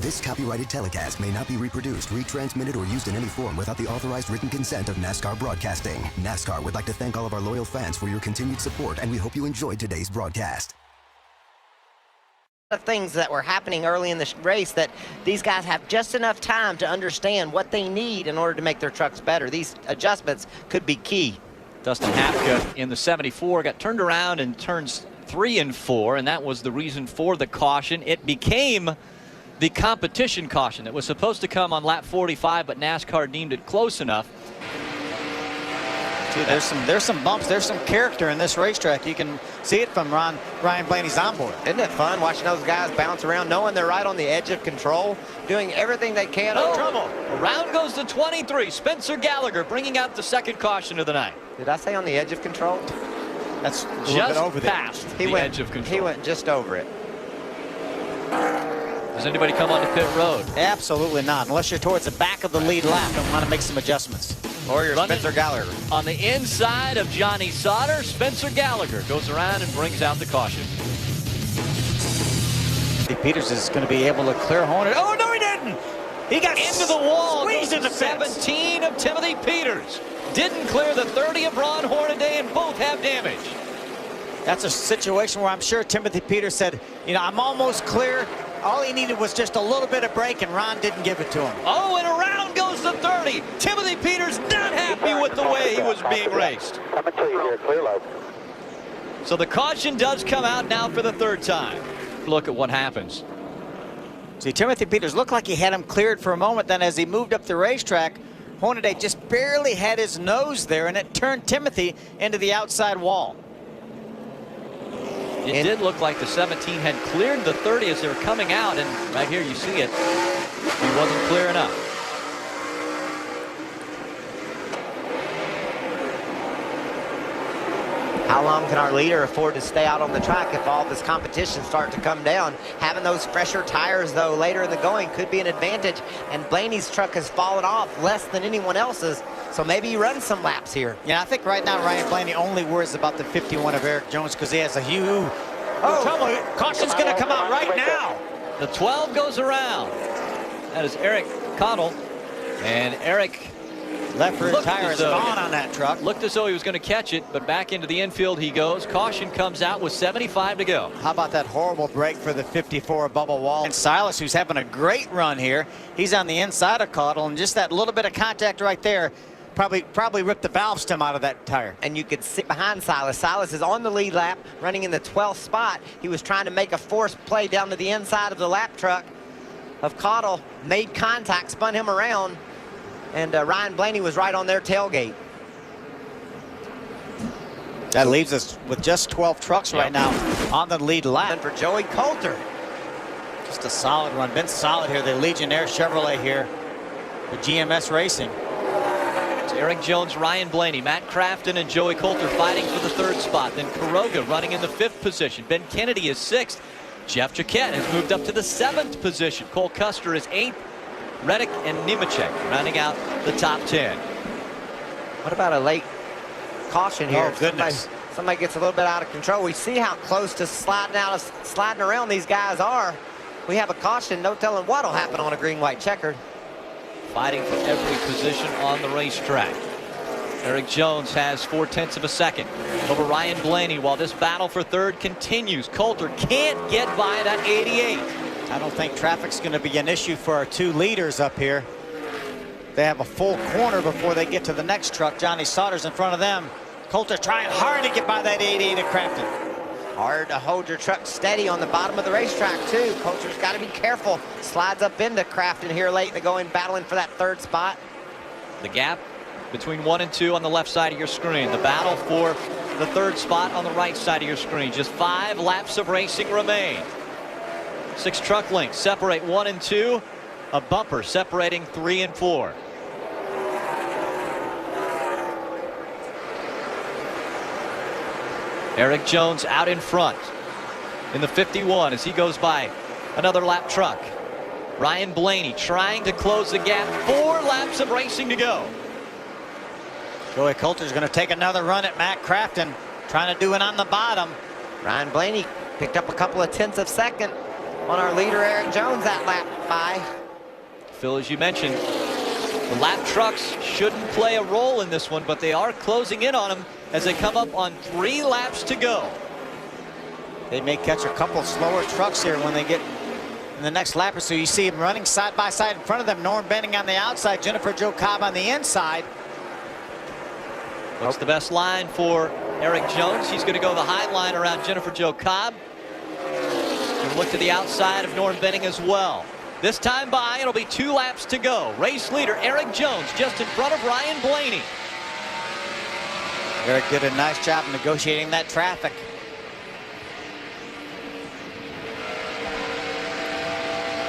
This copyrighted telecast may not be reproduced, retransmitted, or used in any form without the authorized written consent of NASCAR Broadcasting. NASCAR would like to thank all of our loyal fans for your continued support, and we hope you enjoyed today's broadcast. Of things that were happening early in the race that these guys have just enough time to understand what they need in order to make their trucks better. These adjustments could be key. Dustin Hapka in the 74 got turned around in turns 3 and 4, and that was the reason for the caution. It became the competition caution that was supposed to come on lap 45, but NASCAR deemed it close enough. See, there's some bumps, there's some character in this racetrack. You can see it from Ryan Blaney's onboard. Isn't it fun watching those guys bounce around, knowing they're right on the edge of control, doing everything they can on trouble. Around goes the 23. Spencer Gallagher bringing out the second caution of the night. Did I say on the edge of control? That's a little just bit over there. past the edge of control. He went just over it. Does anybody come onto pit road? Absolutely not, unless you're towards the back of the lead lap and want to make some adjustments. Or you're Spencer Gallagher. On the inside of Johnny Sauter, Spencer Gallagher goes around and brings out the caution. Peters is going to be able to clear Hornet. Oh, no, he didn't! He got Into the wall. Squeezed in the 17 of Timothy Peters. Didn't clear the 30 of Ron Hornaday, and both have damage. That's a situation where I'm sure Timothy Peters said, you know, I'm almost clear. All he needed was just a little bit of break, and Ron didn't give it to him. Oh, and around goes the 30. Timothy Peters not happy with the way he was being raced. I'm going to tell you here, clear low. So the caution does come out now for the third time. Look at what happens. See, Timothy Peters looked like he had him cleared for a moment. Then as he moved up the racetrack, Hornaday just barely had his nose there, and it turned Timothy into the outside wall. It did look like the 17 had cleared the 30 as they were coming out, and right here you see it. He wasn't clear enough. How long can our leader afford to stay out on the track if all this competition starts to come down? Having those fresher tires, though, later in the going could be an advantage, and Blaney's truck has fallen off less than anyone else's, so maybe he runs some laps here. Yeah, I think right now Ryan Blaney only worries about the 51 of Eric Jones because he has a huge trouble. Caution's going to come out right now. The 12 goes around. That is Eric Cottle, and Eric left rear tire is gone on that truck. Looked as though he was going to catch it, but back into the infield he goes. Caution comes out with 75 to go. How about that horrible break for the 54 of Bubba Wall? And Silas, who's having a great run here, he's on the inside of Cottle, and just that little bit of contact right there probably ripped the valve stem out of that tire. And you could sit behind Silas. Silas is on the lead lap, running in the 12th spot. He was trying to make a forced play down to the inside of the lap truck of Cottle, made contact, spun him around, and Ryan Blaney was right on their tailgate. That leaves us with just 12 trucks right now on the lead lap. And for Joey Coulter. Just a solid run. Been solid here. The Legionnaire Chevrolet here for GMS Racing. It's Eric Jones, Ryan Blaney, Matt Crafton, and Joey Coulter fighting for the third spot. Then Kuroga running in the 5th position. Ben Kennedy is 6th. Jeff Jaquette has moved up to the 7th position. Cole Custer is 8th. Reddick and Nemechek rounding out the top 10. What about a late caution here? Oh, goodness. Somebody gets a little bit out of control. We see how close to sliding around these guys are. We have a caution. No telling what'll happen on a green-white checkered. Fighting for every position on the racetrack. Eric Jones has 0.4 of a second over Ryan Blaney while this battle for third continues. Coulter can't get by that 88. I don't think traffic's going to be an issue for our two leaders up here. They have a full corner before they get to the next truck. Johnny Sauter's in front of them. Coulter trying hard to get by that 88 of Crafton. Hard to hold your truck steady on the bottom of the racetrack, too. Coulter's got to be careful. Slides up into Crafton here late in the going, battling for that third spot. The gap between 1 and 2 on the left side of your screen. The battle for the third spot on the right side of your screen. Just 5 laps of racing remain. 6 truck lengths separate 1 and 2. A bumper separating 3 and 4. Eric Jones out in front in the 51 as he goes by another lap truck. Ryan Blaney trying to close the gap. 4 laps of racing to go. Joey Coulter's going to take another run at Matt Crafton, trying to do it on the bottom. Ryan Blaney picked up a couple of tenths of second. on our leader, Eric Jones, that lap by. Phil, as you mentioned, the lap trucks shouldn't play a role in this one, but they are closing in on him as they come up on 3 laps to go. They may catch a couple slower trucks here when they get in the next lap or so. You see him running side by side in front of them. Norm Benning on the outside, Jennifer Jo Cobb on the inside. What's the best line for Eric Jones? He's going to go the high line around Jennifer Jo Cobb. And look to the outside of Norm Benning as well. This time by, it'll be 2 laps to go. Race leader Eric Jones just in front of Ryan Blaney. Eric did a nice job negotiating that traffic.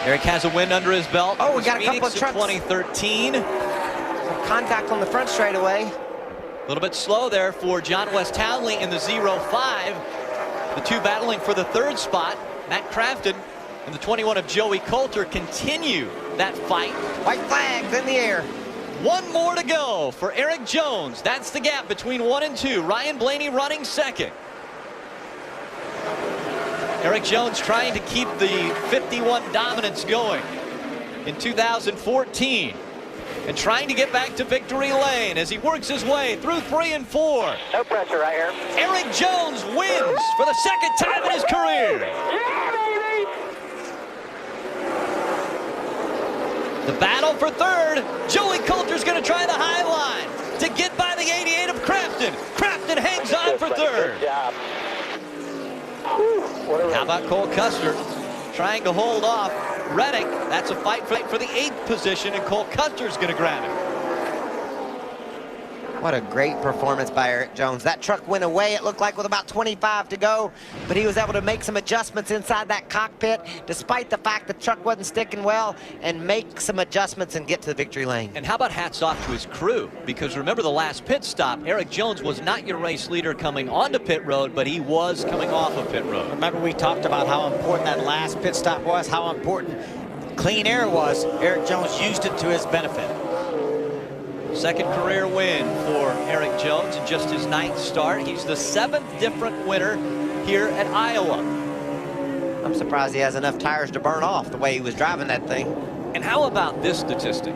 Eric has a win under his belt. Oh, we got a couple of Phoenix in trucks. 2013. Some contact on the front straightaway. A little bit slow there for John West Townley in the 05. The 2 battling for the 3rd spot. Matt Crafton and the 21 of Joey Coulter continue that fight. White flags in the air. 1 more to go for Eric Jones. That's the gap between 1 and 2. Ryan Blaney running second. Eric Jones trying to keep the 51 dominance going in 2014 and trying to get back to victory lane as he works his way through 3 and 4. No pressure right here. Eric Jones wins for the 2nd time in his career. Yeah, baby! The battle for 3rd. Joey Coulter's going to try the high line to get by the 88 of Crafton. Crafton hangs on for 3rd. Good job. How about Cole Custer trying to hold off Reddick? That's a fight for the 8th position, and Cole Custer's going to grab it. What a great performance by Eric Jones. That truck went away, it looked like, with about 25 to go, but he was able to make some adjustments inside that cockpit, despite the fact the truck wasn't sticking well, and make some adjustments and get to the victory lane. And how about hats off to his crew? Because remember the last pit stop, Eric Jones was not your race leader coming onto pit road, but he was coming off of pit road. Remember we talked about how important that last pit stop was, how important clean air was. Eric Jones used it to his benefit. 2nd career win for Eric Jones in just his 9th start. He's the 7th different winner here at Iowa. I'm surprised he has enough tires to burn off the way he was driving that thing. And how about this statistic?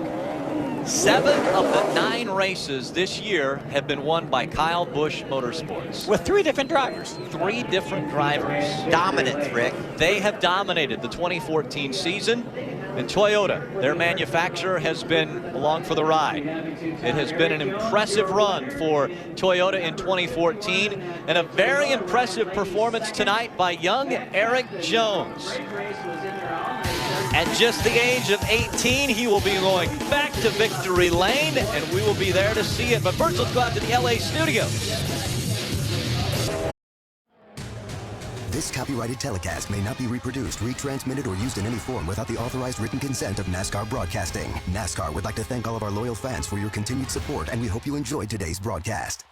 7 of the 9 races this year have been won by Kyle Busch Motorsports. With 3 different drivers. 3 different drivers. Dominance, Rick. They have dominated the 2014 season. And Toyota, their manufacturer, has been along for the ride. It has been an impressive run for Toyota in 2014 and a very impressive performance tonight by young Eric Jones. At just the age of 18, he will be going back to victory lane, and we will be there to see it. But first, let's go out to the LA studios. This copyrighted telecast may not be reproduced, retransmitted, or used in any form without the authorized written consent of NASCAR Broadcasting. NASCAR would like to thank all of our loyal fans for your continued support, and we hope you enjoyed today's broadcast.